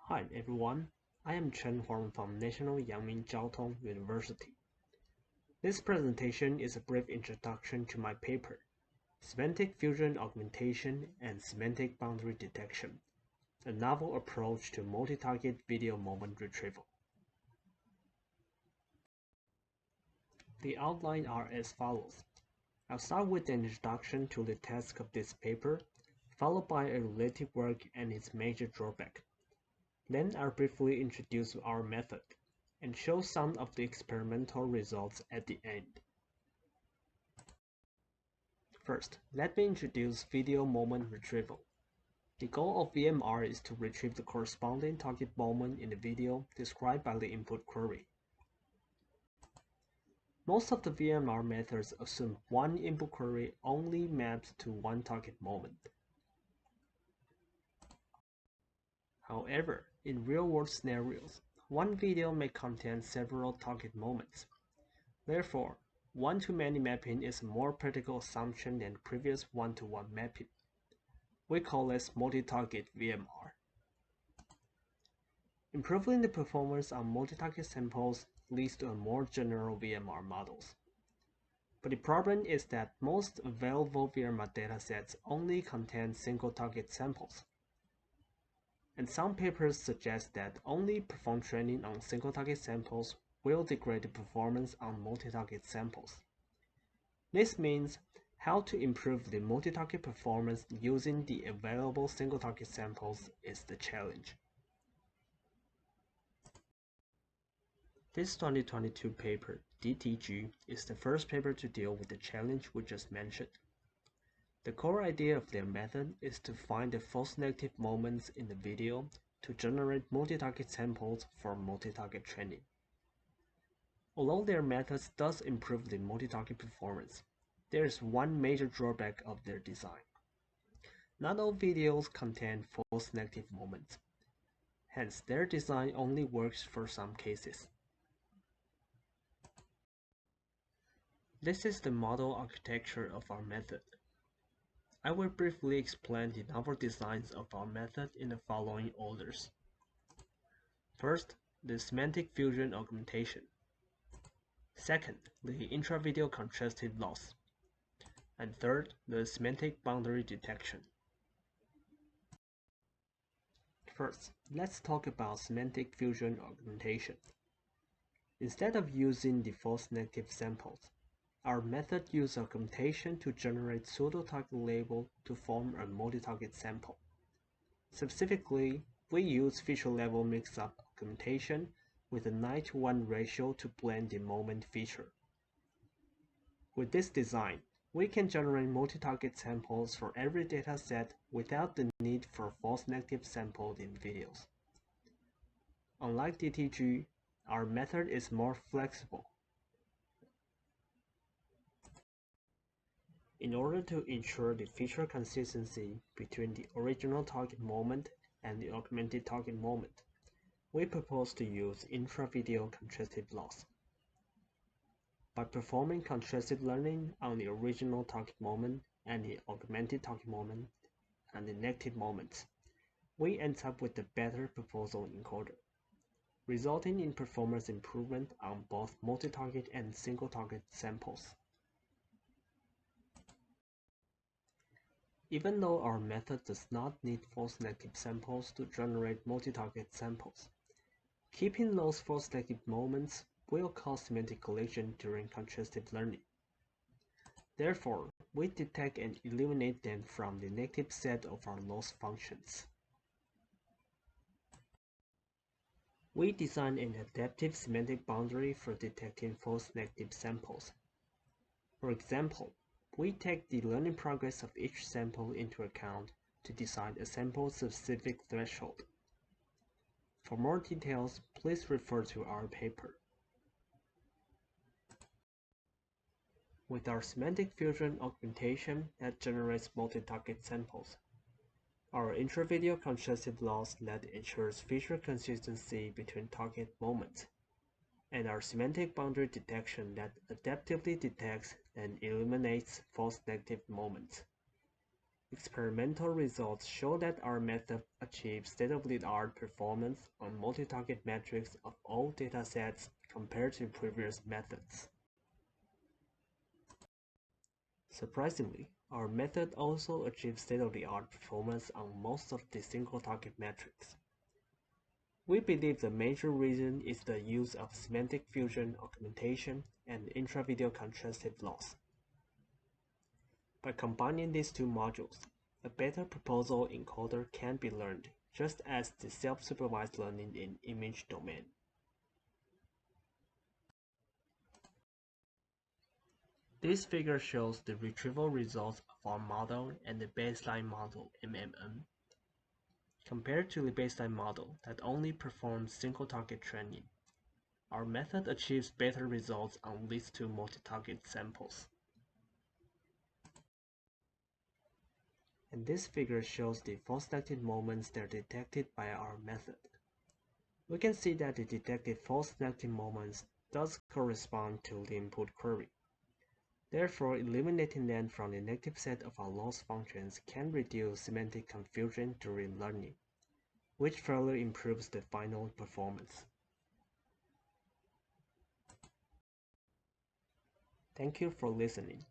Hi everyone, I am Huang from National Yangming Jiaotong University. This presentation is a brief introduction to my paper, Semantic Fusion Augmentation and Semantic Boundary Detection, a novel approach to multi-target video moment retrieval. The outline are as follows. I'll start with an introduction to the task of this paper, followed by a related work and its major drawback. Then I'll briefly introduce our method and show some of the experimental results at the end. First, let me introduce video moment retrieval. The goal of VMR is to retrieve the corresponding target moment in the video described by the input query. Most of the VMR methods assume one input query only maps to one target moment. However, in real-world scenarios, one video may contain several target moments. Therefore, one-to-many mapping is a more practical assumption than previous one-to-one mapping. We call this multi-target VMR. Improving the performance on multi-target samples leads to a more general VMR models. But the problem is that most available VMR datasets only contain single-target samples. And some papers suggest that only perform training on single-target samples will degrade the performance on multi-target samples. This means how to improve the multi-target performance using the available single-target samples is the challenge. This 2022 paper, DTG, is the first paper to deal with the challenge we just mentioned. The core idea of their method is to find the false negative moments in the video to generate multi-target samples for multi-target training. Although their methods does improve the multi-target performance, there is one major drawback of their design. Not all videos contain false negative moments. Hence, their design only works for some cases. This is the model architecture of our method. I will briefly explain the novel designs of our method in the following orders. First, the semantic fusion augmentation. Second, the intra-video contrastive loss. And third, the semantic boundary detection. First, let's talk about semantic fusion augmentation. Instead of using the false negative samples, our method uses augmentation to generate pseudo-target label to form a multi-target sample. Specifically, we use feature-level mix-up augmentation with a 9:1 ratio to blend the moment feature. With this design, we can generate multi-target samples for every dataset without the need for false negative samples in videos. Unlike DTG, our method is more flexible. In order to ensure the feature consistency between the original target moment and the augmented target moment, we propose to use intra-video contrastive loss. By performing contrastive learning on the original target moment and the augmented target moment and the negative moments, we end up with a better proposal encoder, resulting in performance improvement on both multi-target and single-target samples. Even though our method does not need false negative samples to generate multi-target samples, keeping those false negative moments will cause semantic collision during contrastive learning. Therefore, we detect and eliminate them from the negative set of our loss functions. We design an adaptive semantic boundary for detecting false negative samples. For example, we take the learning progress of each sample into account to decide a sample-specific threshold. For more details, please refer to our paper. With our semantic fusion augmentation that generates multi-target samples, our intra-video contrastive loss that ensures feature consistency between target moments, and our semantic boundary detection that adaptively detects and eliminates false negative moments. Experimental results show that our method achieves state-of-the-art performance on multi-target metrics of all datasets compared to previous methods. Surprisingly, our method also achieves state-of-the-art performance on most of the single-target metrics. We believe the major reason is the use of semantic fusion, augmentation, and intra-video contrastive loss. By combining these two modules, a better proposal encoder can be learned, just as the self-supervised learning in image domain. This figure shows the retrieval results of our model and the baseline model MMN. Compared to the baseline model that only performs single-target training, our method achieves better results on these two multi-target samples. And this figure shows the false-selected moments that are detected by our method. We can see that the detected false-selected moments does correspond to the input query. Therefore, eliminating them from the negative set of our loss functions can reduce semantic confusion during learning, which further improves the final performance. Thank you for listening.